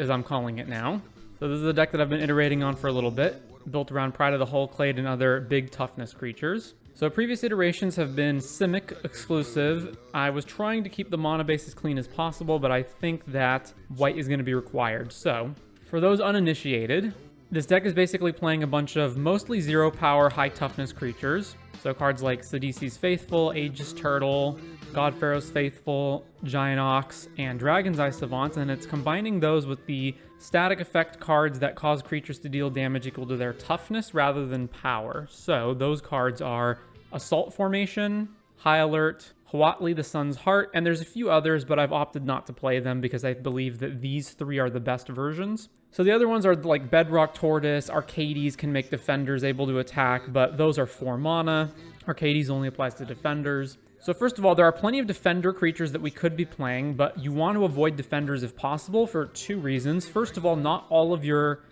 as I'm calling it now. So this is a deck that I've been iterating on for a little bit, built around Pride of the Hull Clade and other big toughness creatures. So previous iterations have been Simic exclusive. I was trying to keep the mana base as clean as possible, but I think that white is going to be required. So for those uninitiated, this deck is basically playing a bunch of mostly 0 power, high toughness creatures. So cards like Sidisi's Faithful, Aegis Turtle, Godpharaoh's Faithful, Giant Ox, and Dragon's Eye Savant, and it's combining those with the static effect cards that cause creatures to deal damage equal to their toughness rather than power. So those cards are Assault Formation, High Alert, Huatli the Sun's Heart, and there's a few others, but I've opted not to play them because I believe that these 3 are the best versions. So the other ones are like Bedrock Tortoise, Arcades can make defenders able to attack, but those are 4 mana. Arcades only applies to defenders. So first of all, there are plenty of defender creatures that we could be playing, but you want to avoid defenders if possible for 2 reasons. First of all, not all of your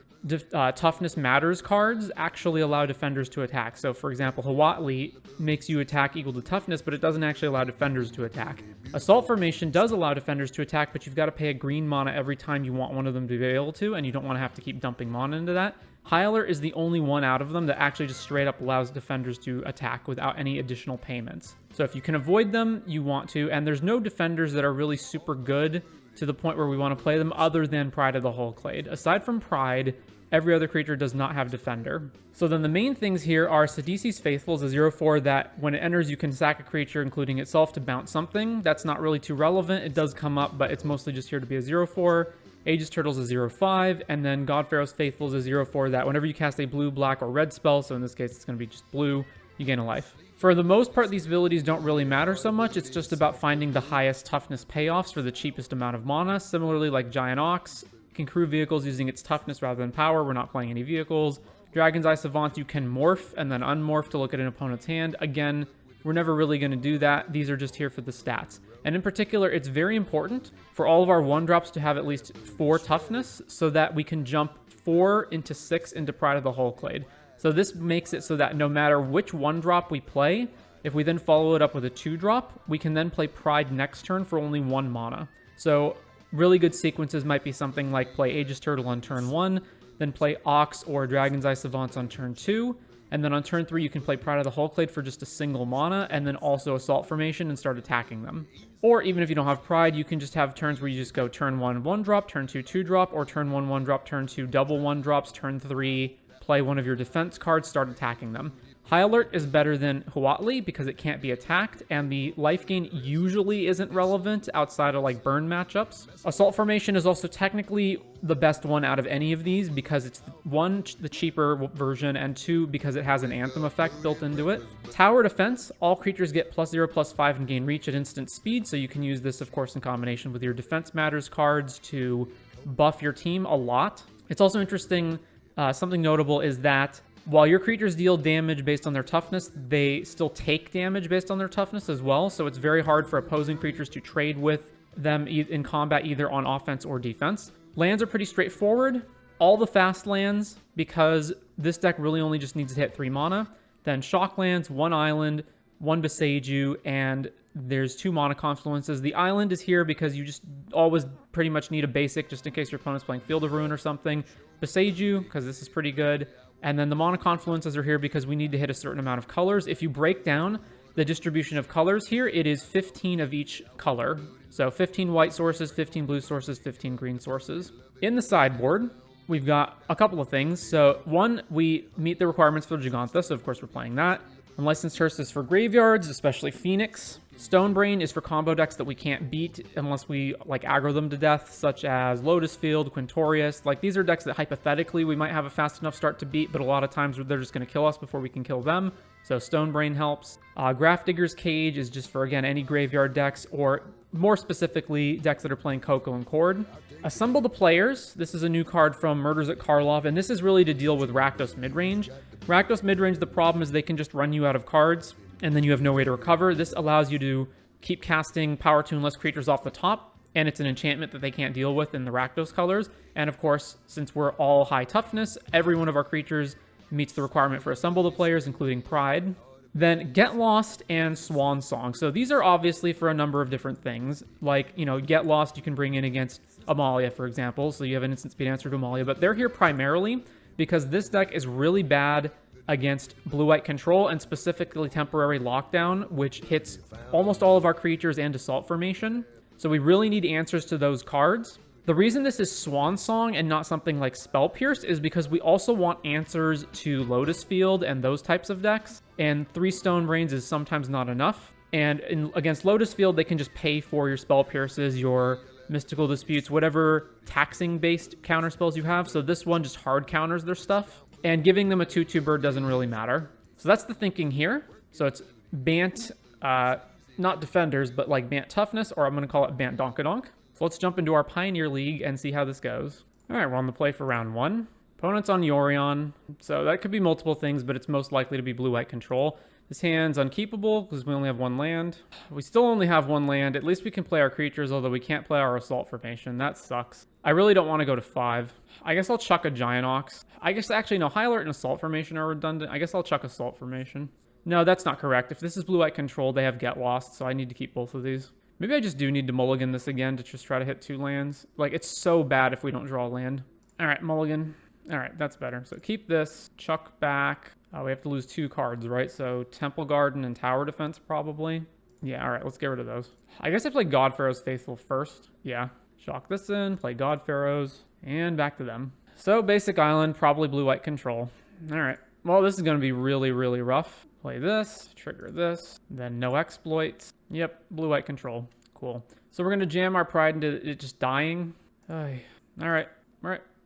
Toughness Matters cards actually allow defenders to attack. So for example, Huatli makes you attack equal to toughness, but it doesn't actually allow defenders to attack. Assault Formation does allow defenders to attack, but you've got to pay a green mana every time you want one of them to be able to, and you don't want to have to keep dumping mana into that. High Alert is the only one out of them that actually just straight up allows defenders to attack without any additional payments. So if you can avoid them, you want to, and there's no defenders that are really super good to the point where we want to play them other than Pride of the Hull Clade. Aside from Pride, every other creature does not have defender. So then the main things here are Sidisi's Faithful is a 0/4 that when it enters you can sack a creature including itself to bounce something. That's not really too relevant. It does come up, but it's mostly just here to be a 0/4. Aegis Turtle's a 0/5, and then Godpharaoh's Faithful is a 0/4 that whenever you cast a blue, black, or red spell, so in this case it's going to be just blue, you gain a life. For the most part, these abilities don't really matter so much. It's just about finding the highest toughness payoffs for the cheapest amount of mana. Similarly, like Giant Ox can crew vehicles using its toughness rather than power. We're not playing any vehicles. Dragon's Eye Savant, you can morph and then unmorph to look at an opponent's hand. Again, we're never really going to do that. These are just here for the stats. And in particular, it's very important for all of our 1-drops to have at least 4 toughness so that we can jump 4 into 6 into Pride of the Hull Clade. So this makes it so that no matter which 1-drop we play, if we then follow it up with a 2-drop, we can then play Pride next turn for only 1 mana. So really good sequences might be something like play Aegis Turtle on turn 1, then play Ox or Dragon's Eye Savant on turn 2, and then on turn 3 you can play Pride of the Hull Clade for just a single mana, and then also Assault Formation and start attacking them. Or even if you don't have Pride, you can just have turns where you just go turn 1 1-drop, turn 2 2-drop, or turn 1 1-drop, turn 2 double 1-drops, turn 3 play one of your defense cards, start attacking them. High Alert is better than Huatli because it can't be attacked, and the life gain usually isn't relevant outside of like burn matchups. Assault Formation is also technically the best one out of any of these because it's 1, the cheaper version, and 2, because it has an Anthem effect built into it. Tower Defense, all creatures get +0/+5 and gain reach at instant speed, so you can use this of course in combination with your Defense Matters cards to buff your team a lot. It's also interesting, something notable is that while your creatures deal damage based on their toughness, they still take damage based on their toughness as well, so it's very hard for opposing creatures to trade with them in combat either on offense or defense. Lands are pretty straightforward. All the fast lands, because this deck really only just needs to hit 3 mana. Then shock lands, 1 island, 1 Besage You, and there's 2 mana confluences. The island is here because you just always pretty much need a basic just in case your opponent's playing Field of Ruin or something. Besage You, because this is pretty good. And then the mana confluences are here because we need to hit a certain amount of colors. If you break down the distribution of colors here, it is 15 of each color. So 15 white sources, 15 blue sources, 15 green sources. In the sideboard, we've got a couple of things. So 1, we meet the requirements for Giganta, so of course we're playing that. Unlicensed Hearse is for graveyards, especially Phoenix. Stonebrain is for combo decks that we can't beat unless we like aggro them to death, such as Lotus Field, Quintorius. Like these are decks that hypothetically we might have a fast enough start to beat, but a lot of times they're just going to kill us before we can kill them. So Stonebrain helps. Grafdigger's Cage is just for, again, any graveyard decks, or more specifically, decks that are playing Coco and Cord. Assemble the Players. This is a new card from Murders at Karlov, and this is really to deal with Rakdos midrange. Rakdos midrange, the problem is they can just run you out of cards, and then you have no way to recover. This allows you to keep casting Power Tuneless creatures off the top, and it's an enchantment that they can't deal with in the Rakdos colors. And of course, since we're all high toughness, every one of our creatures meets the requirement for Assemble the Players, including Pride. Then Get Lost and Swan Song. So these are obviously for a number of different things. Like, you know, Get Lost you can bring in against Amalia, for example. So you have an instant speed answer to Amalia. But they're here primarily because this deck is really bad against blue-white control and specifically temporary lockdown, which hits almost all of our creatures and assault formation. So we really need answers to those cards. The reason this is Swan Song and not something like Spell Pierce is because we also want answers to Lotus Field and those types of decks. And 3 Stone Brains is sometimes not enough. And against Lotus Field, they can just pay for your Spell Pierces, your Mystical Disputes, whatever taxing-based counter spells you have. So this one just hard counters their stuff. And giving them a 2/2 bird doesn't really matter. So that's the thinking here. So it's Bant, not Defenders, but like Bant Toughness, or I'm going to call it Bantdonkadonk. So let's jump into our Pioneer League and see how this goes. All right, we're on the play for round 1. Opponent's on Yorion. So that could be multiple things, but it's most likely to be blue-white control. This hand's unkeepable because we only have 1 land. We still only have 1 land. At least we can play our creatures, although we can't play our assault formation. That sucks. I really don't want to go to 5. I guess I'll chuck a Giant Ox. I guess actually no, High Alert and assault formation are redundant. I guess I'll chuck assault formation. No, that's not correct. If this is blue-white control, they have Get Lost, so I need to keep both of these. Maybe I just do need to mulligan this again to just try to hit 2 lands. Like, it's so bad if we don't draw a land. All right, mulligan. All right, that's better. So keep this, chuck back. We have to lose 2 cards, right? So Temple Garden and Tower Defense, probably. Yeah, all right, let's get rid of those. I guess I play God Pharaoh's Faithful first. Yeah. Shock this in, play God Pharaoh's, and back to them. So basic island, probably blue-white control. All right. Well, this is going to be really, really rough. Play this, trigger this, then no exploits. Yep, blue-white control. Cool. So we're going to jam our pride into it just dying. All right.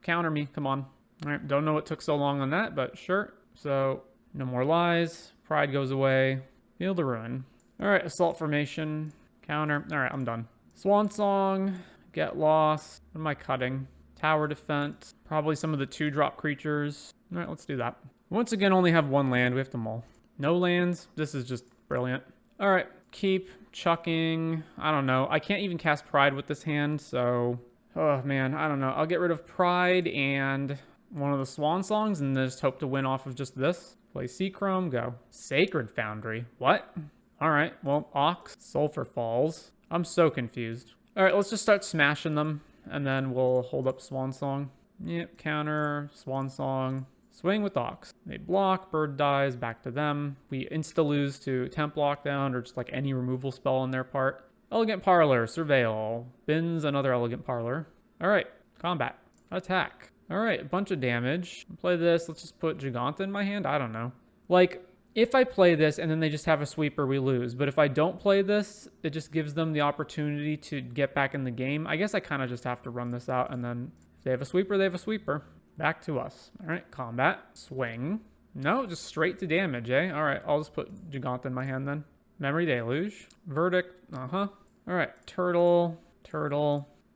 Counter me. Come on. All right. Don't know what took so long on that, but sure. So no more lies. Pride goes away. Field of Ruin. All right. Assault formation. Counter. All right. I'm done. Swan Song. Get Lost. What am I cutting? Tower Defense. Probably some of the 2-drop creatures. All right. Let's do that. Once again, only have 1 land. We have to mull. No lands. This is just brilliant. All right. Keep chucking. I don't know. I can't even cast Pride with this hand, so... Oh, man. I don't know. I'll get rid of Pride and one of the Swan Songs and just hope to win off of just this. Play Seachrome. Go. Sacred Foundry. What? All right. Well, Ox. Sulfur Falls. I'm so confused. All right. Let's just start smashing them, and then we'll hold up Swan Song. Yep. Counter. Swan Song. Swing with Ox. They block, bird dies, back to them. We insta-lose to Temp Lockdown or just like any removal spell on their part. Elegant Parlor, Surveil. Bins another Elegant Parlor. All right, combat. Attack. All right, a bunch of damage. Play this. Let's just put Giganta in my hand. I don't know. Like, if I play this and then they just have a sweeper, we lose. But if I don't play this, it just gives them the opportunity to get back in the game. I guess I kind of just have to run this out, and then if they have a sweeper, they have a sweeper. Back to us. All right, combat. Swing. No, just straight to damage, eh? All right, I'll just put Giganta in my hand then. Memory Deluge. Verdict. All right, turtle.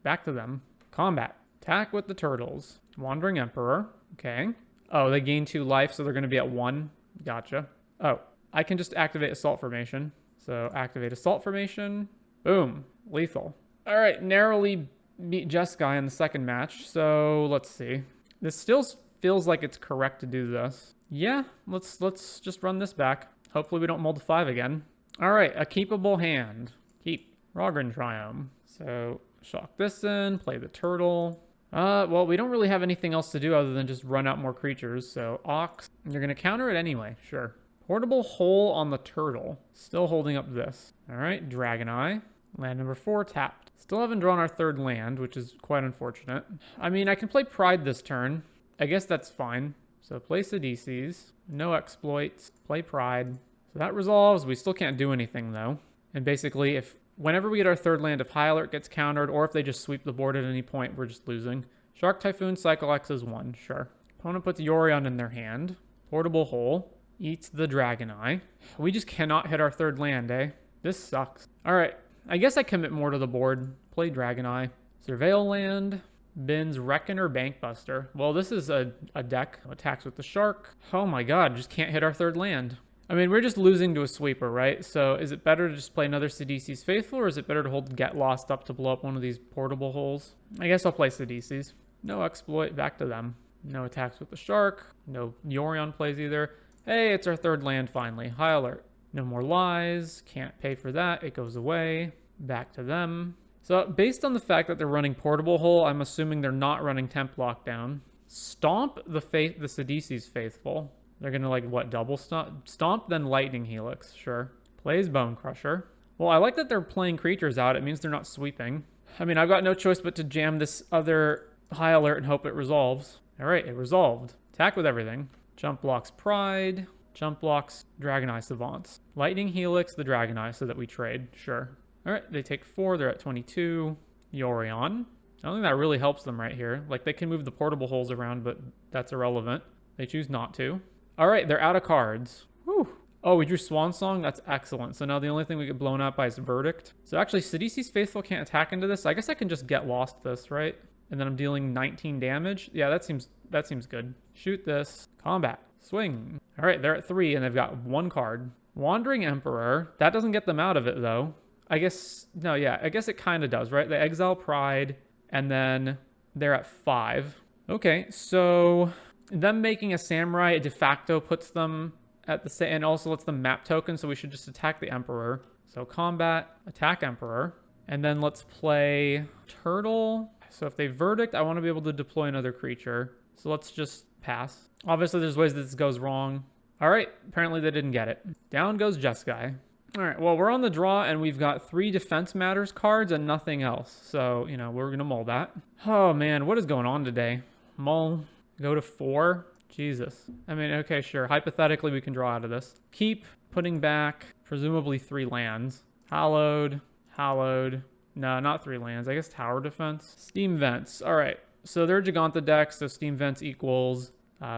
Back to them. Combat. Attack with the turtles. Wandering Emperor. Okay. Oh, they gain 2 life, so they're going to be at 1. Gotcha. Oh, I can just activate Assault Formation. So activate Assault Formation. Boom. Lethal. All right, narrowly beat Jeskai in the second match. So let's see. This still feels like it's correct to do this. Yeah, let's just run this back. Hopefully we don't mull to 5 again. All right, a keepable hand. Keep. Rogren Triumph. So shock this in, play the turtle. Well, we don't really have anything else to do other than just run out more creatures. So Ox, you're going to counter it anyway. Sure. Portable Hole on the turtle. Still holding up this. All right, Dragon Eye. Land number 4 tapped. Still haven't drawn our 3rd land, which is quite unfortunate. I mean, I can play Pride this turn. I guess that's fine. So play Sidisi's. No exploits. Play Pride. So that resolves. We still can't do anything, though. And basically, whenever we get our 3rd land, if High Alert gets countered, or if they just sweep the board at any point, we're just losing. Shark Typhoon, Cycle X is 1. Sure. Opponent puts Yorion in their hand. Portable Hole. Eats the Dragon Eye. We just cannot hit our 3rd land, eh? This sucks. All right. I guess I commit more to the board. Play Dragon Eye. Surveil land. Bins Reckoner Bankbuster. Well, this is a deck. Attacks with the shark. Oh my god, just can't hit our 3rd land. I mean, we're just losing to a sweeper, right? So is it better to just play another Sidisi's Faithful, or is it better to hold Get Lost up to blow up one of these portable holes? I guess I'll play Sidisi's. No exploit, back to them. No attacks with the shark. No Yorion plays either. Hey, it's our 3rd land finally. High Alert. No more lies. Can't pay for that. It goes away. Back to them. So based on the fact that they're running Portable Hole, I'm assuming they're not running Temp Lockdown. Stomp the Sidisi's Faithful. They're gonna like what, double stomp, then Lightning Helix, sure. Plays Bone Crusher. Well, I like that they're playing creatures out. It means they're not sweeping. I mean, I've got no choice but to jam this other High Alert and hope it resolves. All right, it resolved. Attack with everything. Jump blocks Pride. Jump blocks Dragoneye Savants. Lightning Helix the Dragoneye so that we trade, sure. All right, they take 4. They're at 22. Yorion. I don't think that really helps them right here. Like, they can move the Portable Holes around, but that's irrelevant. They choose not to. All right, they're out of cards. Whew. Oh, we drew Swan Song? That's excellent. So now the only thing we get blown out by is Verdict. So actually, Sidisi's Faithful can't attack into this. I guess I can just get lost this, right? And then I'm dealing 19 damage. Yeah, that seems good. Shoot this. Combat. Swing. All right, they're at 3, and they've got 1 card. Wandering Emperor. That doesn't get them out of it, though. I guess, no, yeah, I guess it kind of does, right? They exile Pride, and then they're at 5. Okay, so them making a Samurai de facto puts them at the same, and also lets them map token, so we should just attack the Emperor. So combat, attack Emperor, and then let's play Turtle. So if they Verdict, I want to be able to deploy another creature. So let's just pass. Obviously, there's ways that this goes wrong. All right, apparently they didn't get it. Down goes Jeskai. All right, well, we're on the draw, and we've got 3 Defense Matters cards and nothing else. So, you know, we're going to mull that. Oh, man, what is going on today? Mull, go to 4? Jesus. I mean, okay, sure. Hypothetically, we can draw out of this. Keep putting back, presumably 3 lands. Hallowed. No, not 3 lands. I guess Tower Defense. Steam Vents. All right, so they're Giganta deck, so Steam Vents equals,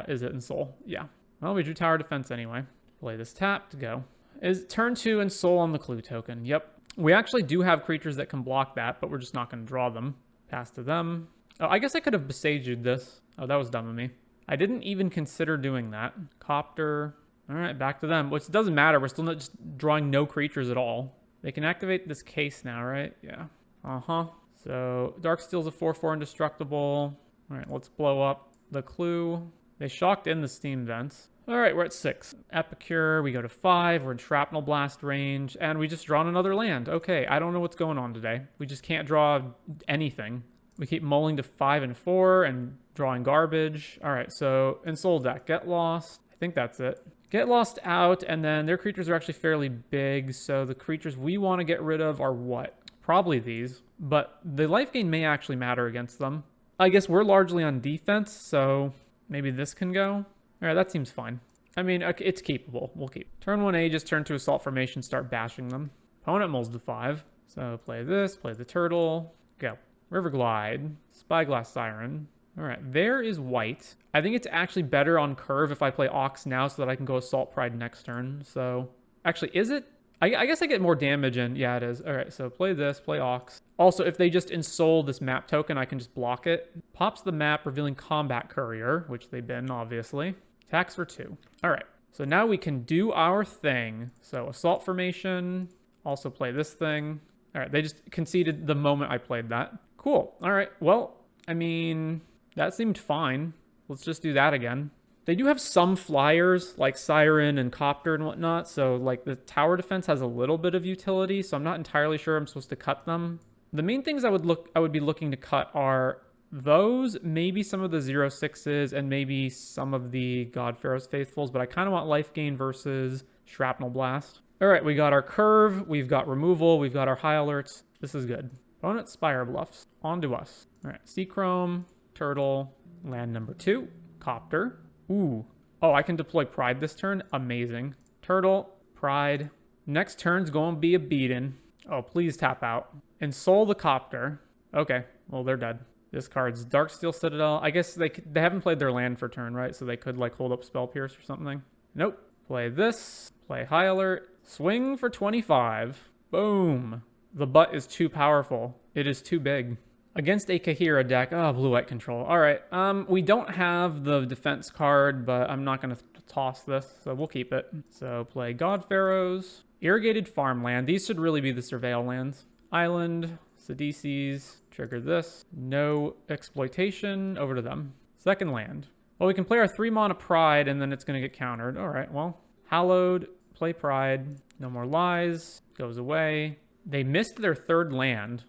is it Ensoul? Yeah. Well, we drew Tower Defense anyway. Play this tap to go. Is turn 2 and Soul on the Clue token. Yep. We actually do have creatures that can block that, but we're just not going to draw them. Pass to them. Oh, I guess I could have Besaged this. Oh, that was dumb of me. I didn't even consider doing that. Copter. All right, back to them. Which doesn't matter. We're still not just drawing no creatures at all. They can activate this case now, right? Yeah. Uh-huh. So Darksteel's a 4/4 indestructible. All right, let's blow up the Clue. They shocked in the Steam Vents. All right, we're at 6. Epicure, we go to 5. We're in Shrapnel Blast range, and we just drawn another land. Okay, I don't know what's going on today. We just can't draw anything. We keep mulling to 5 and 4 and drawing garbage. All right, so Ensoul deck, Get Lost. I think that's it. Get Lost out, and then their creatures are actually fairly big, so the creatures we want to get rid of are what? Probably these, but the life gain may actually matter against them. I guess we're largely on defense, so maybe this can go. All right, that seems fine. I mean, it's keepable. We'll keep. Turn 1 Aegis, turn 2 Assault Formation, start bashing them. Opponent mulls to 5. So play this, play the Turtle, go. Riverglide, Spyglass Siren. All right, there is white. I think it's actually better on curve if I play Ox now so that I can go Assault Pride next turn. So actually, is it? I guess I get more damage in. Yeah, it is. All right, so play this, play Ox. Also, if they just Ensoul this map token, I can just block it. Pops the map, revealing Combat Courier, which they've been, obviously. Attacks for 2. All right, so now we can do our thing. So Assault Formation, also play this thing. All right, they just conceded the moment I played that. Cool. All right, well, I mean, that seemed fine. Let's just do that again. They do have some flyers like Siren and Copter and whatnot. So like the Tower Defense has a little bit of utility. So I'm not entirely sure I'm supposed to cut them. The main things I would be looking to cut are those, maybe some of the 0/6s, and maybe some of the God Pharaoh's Faithfuls. But I kind of want life gain versus Shrapnel Blast. All right, we got our curve. We've got removal. We've got our high alerts. This is good. Opponent Spire Bluffs. On to us. All right, Seachrome, Turtle, land number 2, Copter. Ooh. Oh, I can deploy Pride this turn. Amazing. Turtle, Pride. Next turn's going to be a beating. Oh, please tap out. Ensoul the Copter. Okay, well, they're dead. This card's Darksteel Citadel. I guess they haven't played their land for turn, right? So they could, like, hold up Spell Pierce or something. Nope. Play this. Play High Alert. Swing for 25. Boom. The butt is too powerful. It is too big. Against a Kahira deck. Oh, blue-white control. All right. We don't have the defense card, but I'm not going to toss this, so we'll keep it. So play God Pharaohs. Irrigated Farmland. These should really be the Surveil lands. Island. Sidisi's. Trigger this. No exploitation. Over to them. Second land. Well, we can play our 3-mana Pride, and then it's going to get countered. All right, well. Hallowed. Play Pride. No more lies. Goes away. They missed their 3rd land.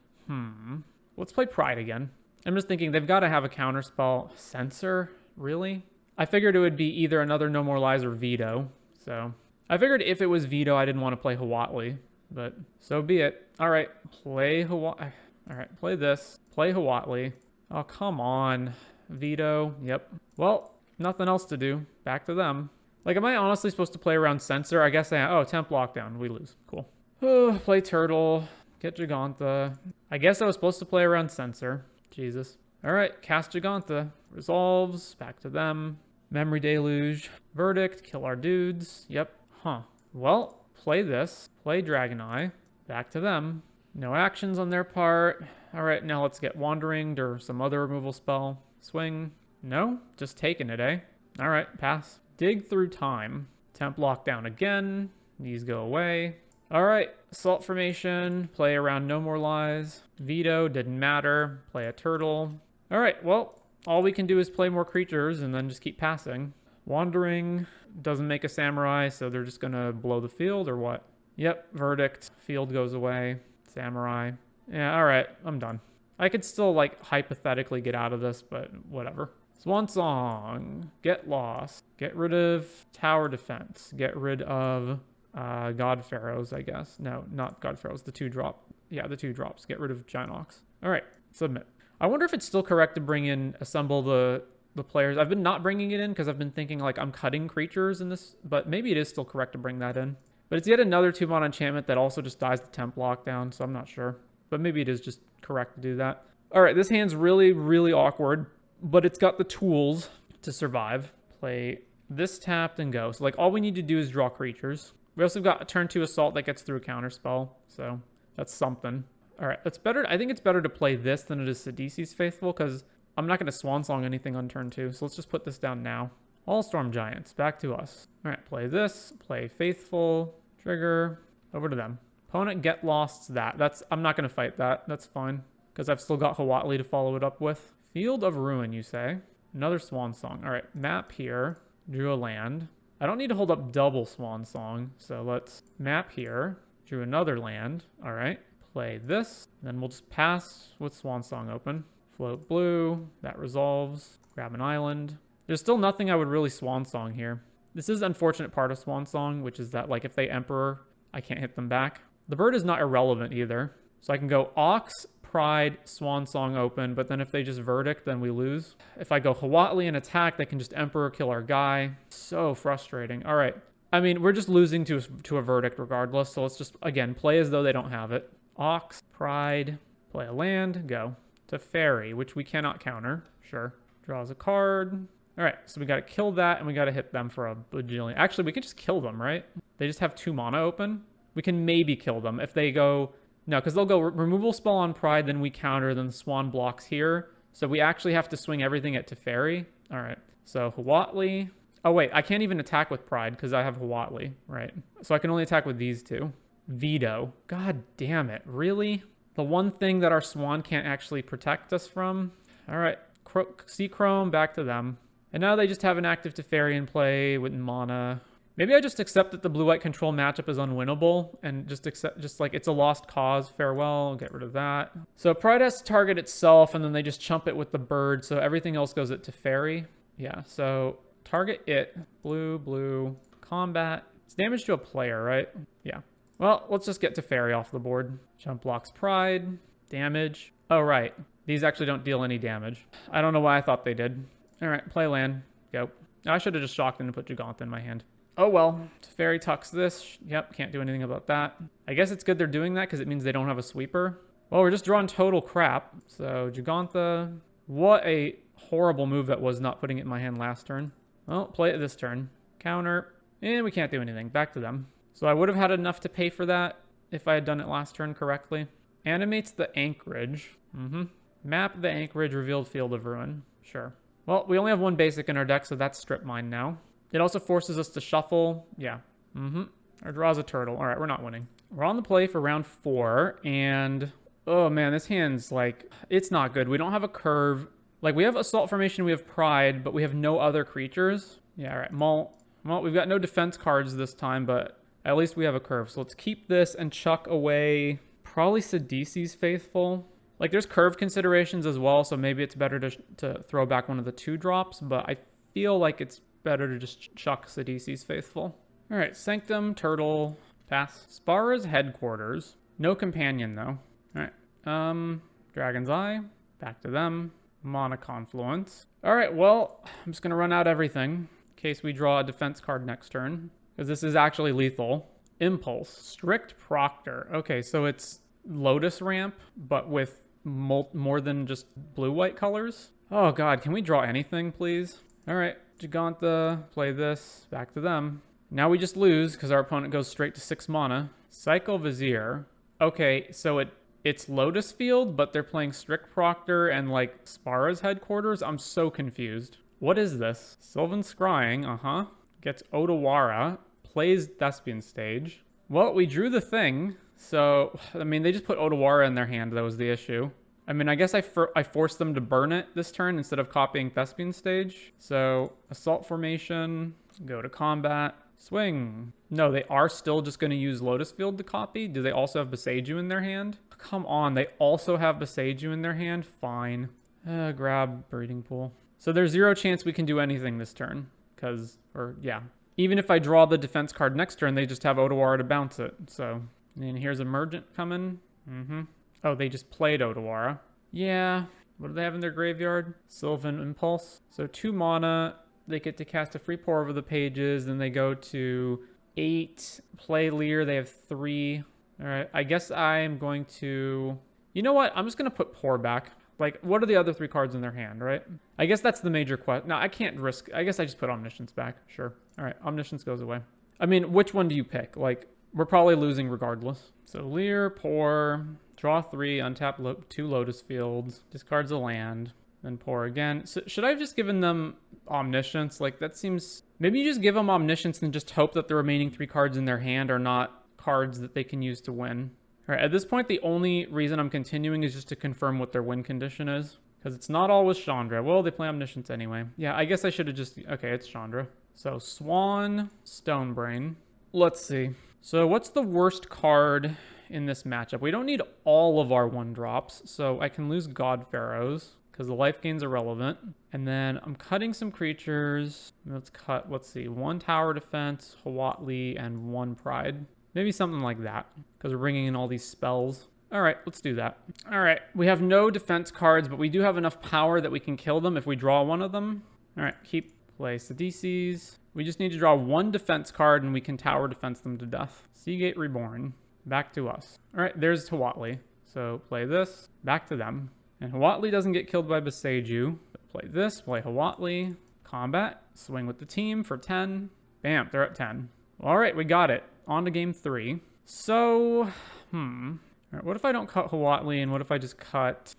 Let's play Pride again. I'm just thinking they've got to have a counterspell. Censor? Really? I figured it would be either another No More Lies or Veto. So I figured if it was Veto, I didn't want to play Huatli. But so be it. All right, play Huatli. All right, play this. Play Huatli. Oh, come on. Veto. Yep. Well, nothing else to do. Back to them. Like, am I honestly supposed to play around Censor? I guess I am. Oh, Temp Lockdown. We lose. Cool. Oh, play Turtle. Get Giganta. I guess I was supposed to play around Censor. Jesus. All right, cast Giganta. Resolves. Back to them. Memory Deluge. Verdict. Kill our dudes. Yep. Huh. Well, play this. Play Dragon Eye. Back to them. No actions on their part. All right, now let's get Wandering or some other removal spell. Swing. No? Just taking it, eh? All right, pass. Dig Through Time. Temp Lockdown again. These go away. All right, Assault Formation. Play around No More Lies. Veto, didn't matter. Play a Turtle. All right, well, all we can do is play more creatures and then just keep passing. Wandering doesn't make a Samurai, so they're just going to blow the field or what? Yep, Verdict. Field goes away. Samurai. Yeah, all right, I'm done. I could still, like, hypothetically get out of this, but whatever. Swan Song. Get Lost. Get rid of Tower Defense. Get rid of God Pharaohs, I guess. No, not God Pharaohs. The 2-drop. Yeah, the 2 drops. Get rid of Giant Ox. All right, submit. I wonder if it's still correct to bring in, assemble the players. I've been not bringing it in because I've been thinking, like, I'm cutting creatures in this, but maybe it is still correct to bring that in. But it's yet another 2-mana enchantment that also just dies the Temp Lockdown, so I'm not sure. But maybe it is just correct to do that. All right, this hand's really, really awkward, but it's got the tools to survive. Play this tapped and go. So, like, all we need to do is draw creatures. We also got a turn 2 Assault that gets through a counterspell, so that's something. All right, it's better. I think it's better to play this than it is Sidisi's Faithful, because I'm not going to Swan Song anything on turn 2, so let's just put this down now. All Storm Giants, back to us. All right, play this, play Faithful, trigger, over to them. Opponent get lost that. I'm not going to fight that. That's fine, because I've still got Huatli to follow it up with. Field of Ruin, you say? Another Swan Song. All right, map here, drew a land. I don't need to hold up double Swan Song, so let's map here, drew another land. All right, play this, then we'll just pass with Swan Song open. Float blue, that resolves. Grab an island. There's still nothing I would really Swan Song here. This is the unfortunate part of Swan Song, which is that, like, if they Emperor, I can't hit them back. The bird is not irrelevant either. So I can go Ox, Pride, Swan Song open, but then if they just Verdict, then we lose. If I go Huatli and attack, they can just Emperor, kill our guy. So frustrating. All right. I mean, we're just losing to a Verdict regardless, so let's just, again, play as though they don't have it. Ox, Pride, play a land, go. To Fairy, which we cannot counter. Sure. Draws a card. All right, so we got to kill that, and we got to hit them for a bajillion. Actually, we can just kill them, right? They just have 2 mana open. We can maybe kill them if they go... No, because they'll go removal spell on Pride, then we counter, then the Swan blocks here. So we actually have to swing everything at Teferi. All right, so Huatli. Oh, wait, I can't even attack with Pride because I have Huatli, right? So I can only attack with these 2. Veto. God damn it, really? The one thing that our Swan can't actually protect us from? All right, Sea Chrome, back to them. And now they just have an active Teferi in play with mana. Maybe I just accept that the blue-white control matchup is unwinnable and just accept, just like, it's a lost cause. Farewell, get rid of that. So Pride has to target itself, and then they just chump it with the bird, so everything else goes at Teferi. Yeah, so target it. Blue, blue, combat. It's damage to a player, right? Yeah. Well, let's just get Teferi off the board. Jump blocks Pride. Damage. Oh, right. These actually don't deal any damage. I don't know why I thought they did. All right, play land. Go. I should have just shocked and put Giganta in my hand. Oh, well. Teferi tucks this. Yep, can't do anything about that. I guess it's good they're doing that because it means they don't have a sweeper. Well, we're just drawing total crap. So, Giganta. What a horrible move that was not putting it in my hand last turn. Well, play it this turn. Counter. And we can't do anything. Back to them. So I would have had enough to pay for that if I had done it last turn correctly. Animates the Anchorage. Map the Anchorage, revealed Field of Ruin. Sure. Well, we only have 1 basic in our deck, so that's Strip Mine now. It also forces us to shuffle. Yeah. Or draws a turtle. All right, we're not winning. We're on the play for round 4, and... Oh, man, this hand's, like... It's not good. We don't have a curve. Like, we have Assault Formation, we have Pride, but we have no other creatures. Yeah, all right. Well, we've got no defense cards this time, but... At least we have a curve. So let's keep this and chuck away probably Sidisi's Faithful. Like, there's curve considerations as well, so maybe it's better to throw back one of the 2-drops, but I feel like it's better to just chuck Sidisi's Faithful. All right, Sanctum, Turtle, pass. Spara's Headquarters. No companion, though. All right, Dragon's Eye, back to them. Mana Confluence. All right, well, I'm just going to run out everything in case we draw a defense card next turn, because this is actually lethal. Impulse, Strict Proctor. Okay, so it's Lotus Ramp, but with more than just blue-white colors. Oh god, can we draw anything, please? All right, Giganta, play this, back to them. Now we just lose because our opponent goes straight to 6 mana. Cycle Vizier. Okay, so it's Lotus Field, but they're playing Strict Proctor and like Spara's Headquarters. I'm so confused. What is this? Sylvan Scrying, gets Otawara, plays Thespian Stage. Well, we drew the thing. So, I mean, they just put Otawara in their hand. That was the issue. I mean, I guess I forced them to burn it this turn instead of copying Thespian Stage. So, Assault Formation, go to combat, swing. No, they are still just going to use Lotus Field to copy. Do they also have Boseiju in their hand? Come on, they also have Boseiju in their hand? Fine. Grab Breeding Pool. So there's 0 chance we can do anything this turn. Yeah. Even if I draw the defense card next turn, they just have Otawara to bounce it. So... And here's Emergent coming. Oh, they just played Otawara. Yeah. What do they have in their graveyard? Sylvan Impulse. So 2 mana. They get to cast a free pour over the pages. Then they go to 8. Play Leer. They have 3. All right. I guess I am going to... You know what? I'm just going to put pour back. Like, what are the other 3 cards in their hand, right? I guess that's the major question. No, I can't risk... I guess I just put Omniscience back. Sure. All right. Omniscience goes away. I mean, which one do you pick? Like... We're probably losing regardless. So Leer, pour, draw 3, untap 2 Lotus Fields, discards a land, then pour again. So should I have just given them Omniscience? Like, that seems... Maybe you just give them Omniscience and just hope that the remaining 3 cards in their hand are not cards that they can use to win. All right, at this point, the only reason I'm continuing is just to confirm what their win condition is. Because it's not always Chandra. Well, they play Omniscience anyway. Yeah, I guess I should have just... Okay, it's Chandra. So Swan, Stonebrain. Let's see. So what's the worst card in this matchup? We don't need all of our 1-drops, so I can lose God Pharaohs because the life gain's irrelevant. And then I'm cutting some creatures. Let's see, 1 Tower Defense, Huatli, and 1 Pride. Maybe something like that because we're bringing in all these spells. All right, let's do that. All right, we have no defense cards, but we do have enough power that we can kill them if we draw one of them. All right, play Sidisi's. We just need to draw 1 defense card and we can tower defense them to death. Seagate Reborn. Back to us. All right, there's Huatli. So play this. Back to them. And Huatli doesn't get killed by Boseiju. Play this. Play Huatli. Combat. Swing with the team for 10. Bam, they're at 10. All right, we got it. On to game 3. So, All right, what if I don't cut Huatli and what if I just cut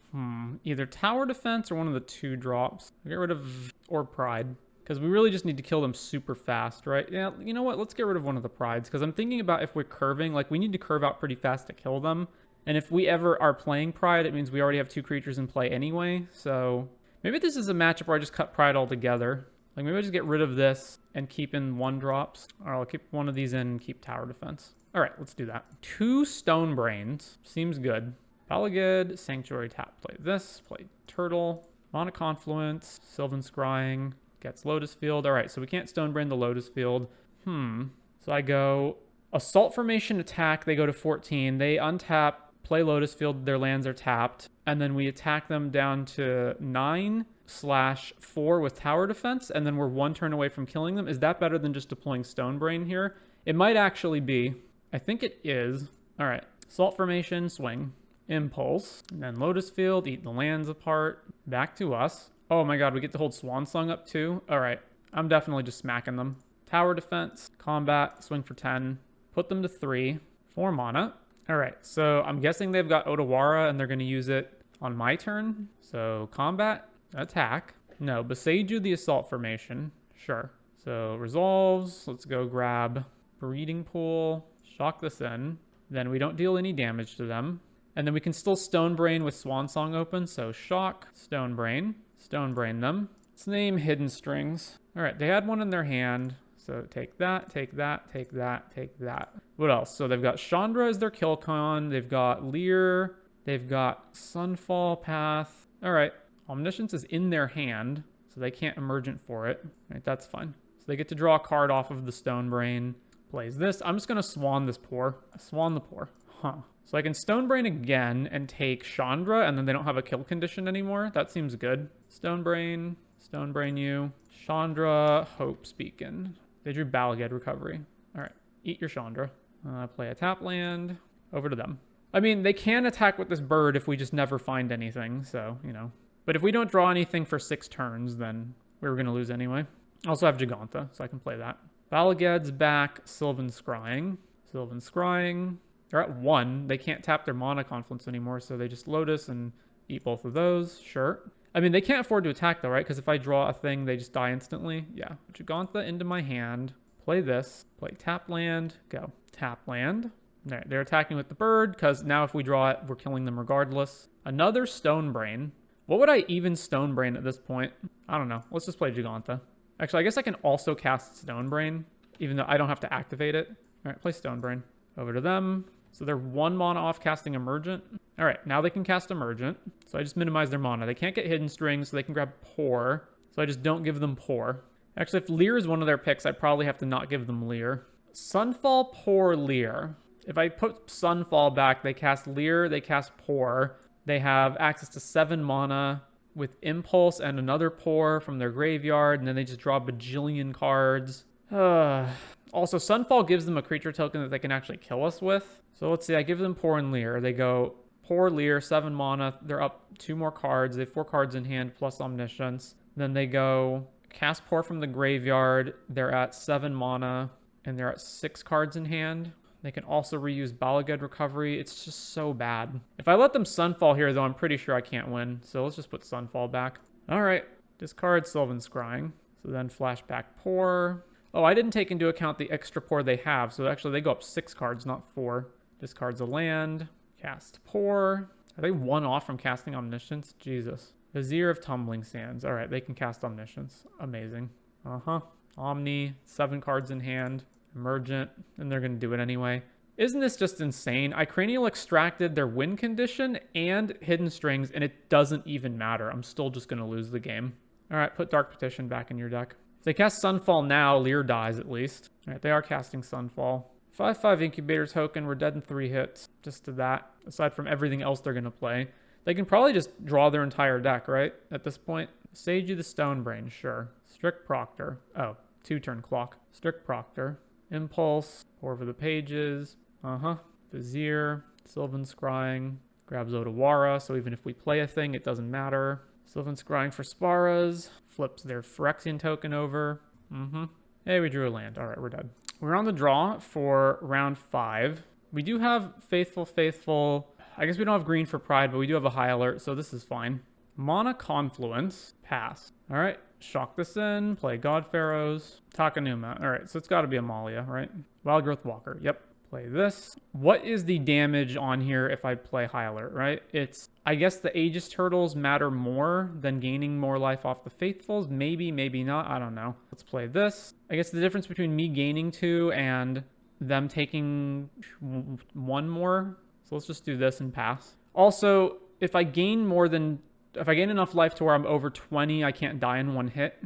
either tower defense or one of the 2-drops? Get rid of... Or Pride. Because we really just need to kill them super fast, right? Yeah, you know what? Let's get rid of one of the Prides. Because I'm thinking about if we're curving, like we need to curve out pretty fast to kill them. And if we ever are playing Pride, it means we already have 2 creatures in play anyway. So maybe this is a matchup where I just cut Pride altogether. Like maybe I just get rid of this and keep in 1-drops. Or I'll keep one of these in and keep tower defense. All right, let's do that. 2 Stonebrains. Seems good. Palagid, Sanctuary tap. Play this. Play Turtle. Mana Confluence. Sylvan Scrying. Gets Lotus Field. All right, so we can't Stonebrain the Lotus Field. So I go Assault Formation attack. They go to 14. They untap, play Lotus Field. Their lands are tapped. And then we attack them down to 9/4 with tower defense. And then we're 1 turn away from killing them. Is that better than just deploying Stonebrain here? It might actually be. I think it is. All right. Assault Formation, swing. Impulse. And then Lotus Field, eat the lands apart. Back to us. Oh my god, we get to hold Swan Song up too? Alright, I'm definitely just smacking them. Tower defense, combat, swing for 10. Put them to 3. 4 mana. Alright, so I'm guessing they've got Otawara and they're going to use it on my turn. So combat, attack. No, Boseiju the Assault Formation. Sure. So resolves, let's go grab Breeding Pool, shock this in. Then we don't deal any damage to them. And then we can still Stonebrain with Swan Song open. So shock, Stonebrain. Stonebrain them. Let's name Hidden Strings. All right, they had 1 in their hand. So take that, take that, take that, take that. What else? So they've got Chandra as their kill con. They've got Leer. They've got Sunfall Path. All right. Omniscience is in their hand, so they can't emergent for it. All right, that's fine. So they get to draw a card off of the Stone Brain. Plays this. I'm just going to Swan this Pour. Swan the Pour. Huh. So I can Stone Brain again and take Chandra, and then they don't have a kill condition anymore. That seems good. Stone Brain you. Chandra, Hope's Beacon. They drew Balaged Recovery. All right, eat your Chandra. Play a tap land. Over to them. I mean, they can attack with this bird if we just never find anything, so, you know. But if we don't draw anything for 6 turns, then we're going to lose anyway. I also have Giganta, so I can play that. Balaged's back, Sylvan Scrying. They're at 1. They can't tap their mana Confluence anymore, so they just Lotus and eat both of those. Sure. I mean, they can't afford to attack, though, right? Because if I draw a thing, they just die instantly. Yeah. Giganta into my hand. Play this. Play tap land. Go. Tap land. All right, they're attacking with the bird, because now if we draw it, we're killing them regardless. Another Stone Brain. What would I even Stone Brain at this point? I don't know. Let's just play Giganta. Actually, I guess I can also cast Stone Brain, even though I don't have to activate it. All right, play Stone Brain. Over to them. So they're 1 mana off casting Emergent. All right, now they can cast Emergent. So I just minimize their mana. They can't get Hidden Strings, so they can grab Pour. So I just don't give them Pour. Actually, if Leer is one of their picks, I probably have to not give them Leer. Sunfall, Pour, Leer. If I put Sunfall back, they cast Leer, they cast Pour. They have access to 7 mana with Impulse and another Pour from their graveyard, and then they just draw a bajillion cards. Also, Sunfall gives them a creature token that they can actually kill us with. So let's see, I give them Pour and Leer. They go Pour, Leer, 7 mana. They're up 2 more cards. They have 4 cards in hand plus Omniscience. Then they go cast Pour from the graveyard. They're at 7 mana, and they're at 6 cards in hand. They can also reuse Balaged Recovery. It's just so bad. If I let them Sunfall here, though, I'm pretty sure I can't win. So let's just put Sunfall back. All right. Discard Sylvan Scrying. So then flashback Pour. Oh, I didn't take into account the extra Pour they have. So actually, they go up 6 cards, not 4. Discards a land. Cast Pour. Are they 1 off from casting Omniscience? Jesus. Vizier of Tumbling Sands. All right, they can cast Omniscience. Amazing. Omni. 7 cards in hand. Emergent, and they're going to do it anyway. Isn't this just insane? I Cranial extracted their win condition and Hidden Strings, and it doesn't even matter. I'm still just going to lose the game. All right, put Dark Petition back in your deck. If they cast Sunfall now, Leer dies at least. All right, they are casting Sunfall. 5/5 Incubator token. We're dead in 3 hits. Just to that, aside from everything else they're going to play. They can probably just draw their entire deck, right? At this point. Seiju the Stone Brain, sure. Strict Proctor. Oh, 2-turn clock. Strict Proctor. Impulse, over the pages, Vizier, Sylvan Scrying, grabs Otawara, so even if we play a thing, it doesn't matter. Sylvan Scrying for Sparas, flips their Phyrexian token over, Hey, we drew a land, alright, we're dead. We're on the draw for round 5. We do have Faithful, I guess we don't have green for Pride, but we do have a High Alert, so this is fine. Mana Confluence, pass. Alright. Shock this in, play God Pharaohs, Takanuma. All right, so it's got to be Amalia, right? Wild Growth Walker, yep. Play this. What is the damage on here if I play High Alert, right? It's, I guess the Aegis Turtles matter more than gaining more life off the Faithfuls. Maybe, maybe not, I don't know. Let's play this. I guess the difference between me gaining 2 and them taking 1 more. So let's just do this and pass. Also, if I gain enough life to where I'm over 20, I can't die in 1 hit.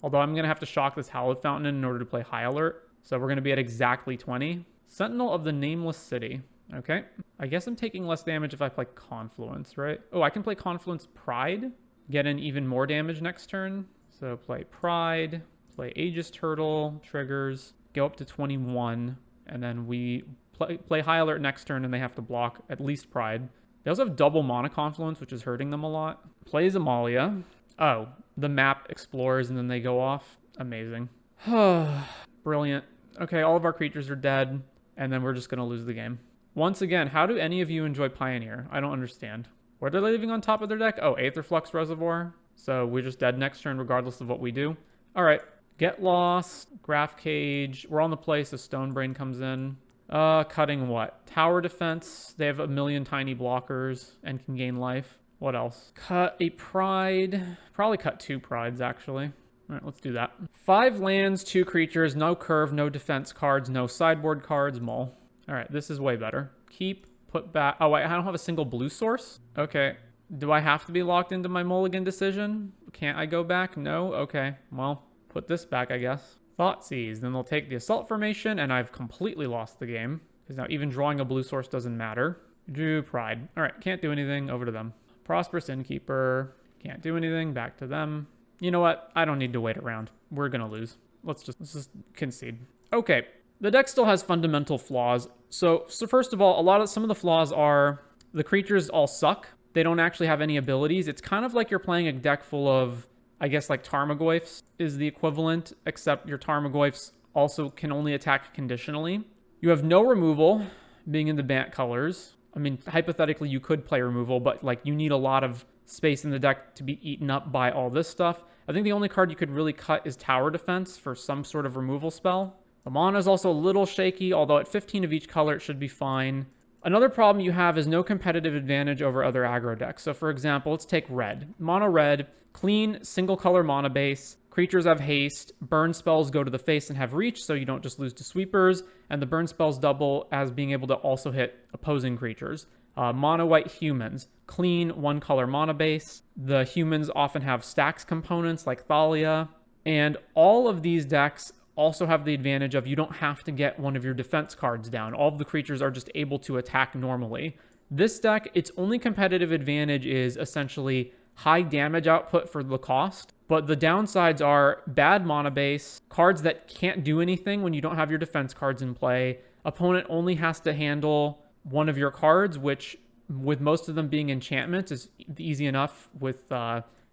Although I'm going to have to shock this Hallowed Fountain in order to play High Alert. So we're going to be at exactly 20. Sentinel of the Nameless City. Okay. I guess I'm taking less damage if I play Confluence, right? Oh, I can play Confluence Pride. Get in even more damage next turn. So play Pride. Play Aegis Turtle. Triggers. Go up to 21. And then we play High Alert next turn and they have to block at least Pride. They also have double Mana Confluence, which is hurting them a lot. Plays Amalia. Oh, the map explores and then they go off. Amazing. Brilliant. Okay, all of our creatures are dead, and then we're just going to lose the game. Once again, how do any of you enjoy Pioneer? I don't understand. What are they leaving on top of their deck? Oh, Aetherflux Reservoir. So we're just dead next turn regardless of what we do. All right. Get Lost. Graph Cage. We're on the play, so Stone Brain comes in. Cutting what? Tower Defense. They have a million tiny blockers and can gain life. What else? Cut a Pride. Probably cut 2 Prides, actually. All right, let's do that. 5 lands, 2 creatures, no curve, no defense cards, no sideboard cards, mull. All right, this is way better. Keep, put back... Oh, wait, I don't have a single blue source? Okay. Do I have to be locked into my mulligan decision? Can't I go back? No? Okay. Well, put this back, I guess. Thoughtseize. Then they'll take the assault formation, and I've completely lost the game. Because now even drawing a blue source doesn't matter. Drew Pride. All right, can't do anything. Over to them. Prosperous Innkeeper. Can't do anything. Back to them. You know what? I don't need to wait around. We're going to lose. Let's just concede. Okay. The deck still has fundamental flaws. So first of all, some of the flaws are the creatures all suck. They don't actually have any abilities. It's kind of like you're playing a deck full of, I guess, like Tarmogoyfs is the equivalent, except your Tarmogoyfs also can only attack conditionally. You have no removal, being in the Bant colors. I mean, hypothetically, you could play removal, but like you need a lot of space in the deck to be eaten up by all this stuff. I think the only card you could really cut is Tower Defense for some sort of removal spell. The mana is also a little shaky, although at 15 of each color, it should be fine. Another problem you have is no competitive advantage over other aggro decks. So for example, let's take red. Mono red, clean, single color mana base. Creatures have haste. Burn spells go to the face and have reach, so you don't just lose to sweepers. And the burn spells double as being able to also hit opposing creatures. Mono white humans. Clean, one color mana base. The humans often have stacks components like Thalia. And all of these decks also have the advantage of you don't have to get one of your defense cards down. All of the creatures are just able to attack normally. This deck, its only competitive advantage is essentially high damage output for the cost, but the downsides are bad mana base, cards that can't do anything when you don't have your defense cards in play. Opponent only has to handle one of your cards, which with most of them being enchantments is easy enough with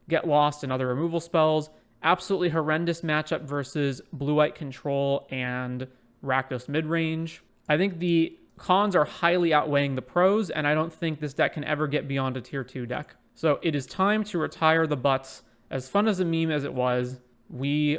Get Lost and other removal spells. Absolutely horrendous matchup versus blue-white control and Rakdos midrange. I think the cons are highly outweighing the pros, and I don't think this deck can ever get beyond a tier 2 deck. So it is time to retire the butts. As fun as a meme as it was, we're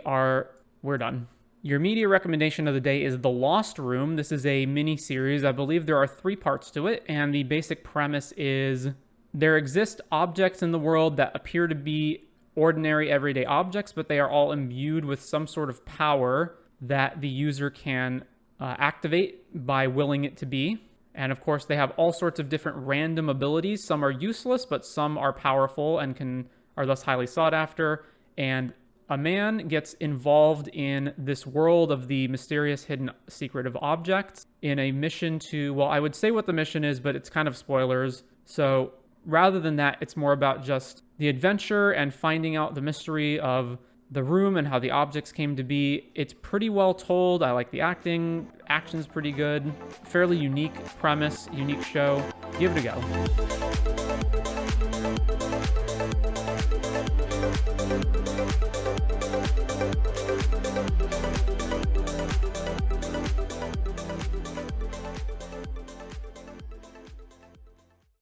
done. Your media recommendation of the day is The Lost Room. This is a mini-series. I believe there are 3 parts to it, and the basic premise is there exist objects in the world that appear to be ordinary everyday objects, but they are all imbued with some sort of power that the user can activate by willing it to be. And of course, they have all sorts of different random abilities. Some are useless, but some are powerful and are thus highly sought after. And a man gets involved in this world of the mysterious hidden secretive objects in a mission to, well, I would say what the mission is, but it's kind of spoilers. So rather than that, it's more about just the adventure and finding out the mystery of the room and how the objects came to be. It's pretty well told. I like the acting. Action's pretty good. Fairly unique premise, unique show. Give it a go.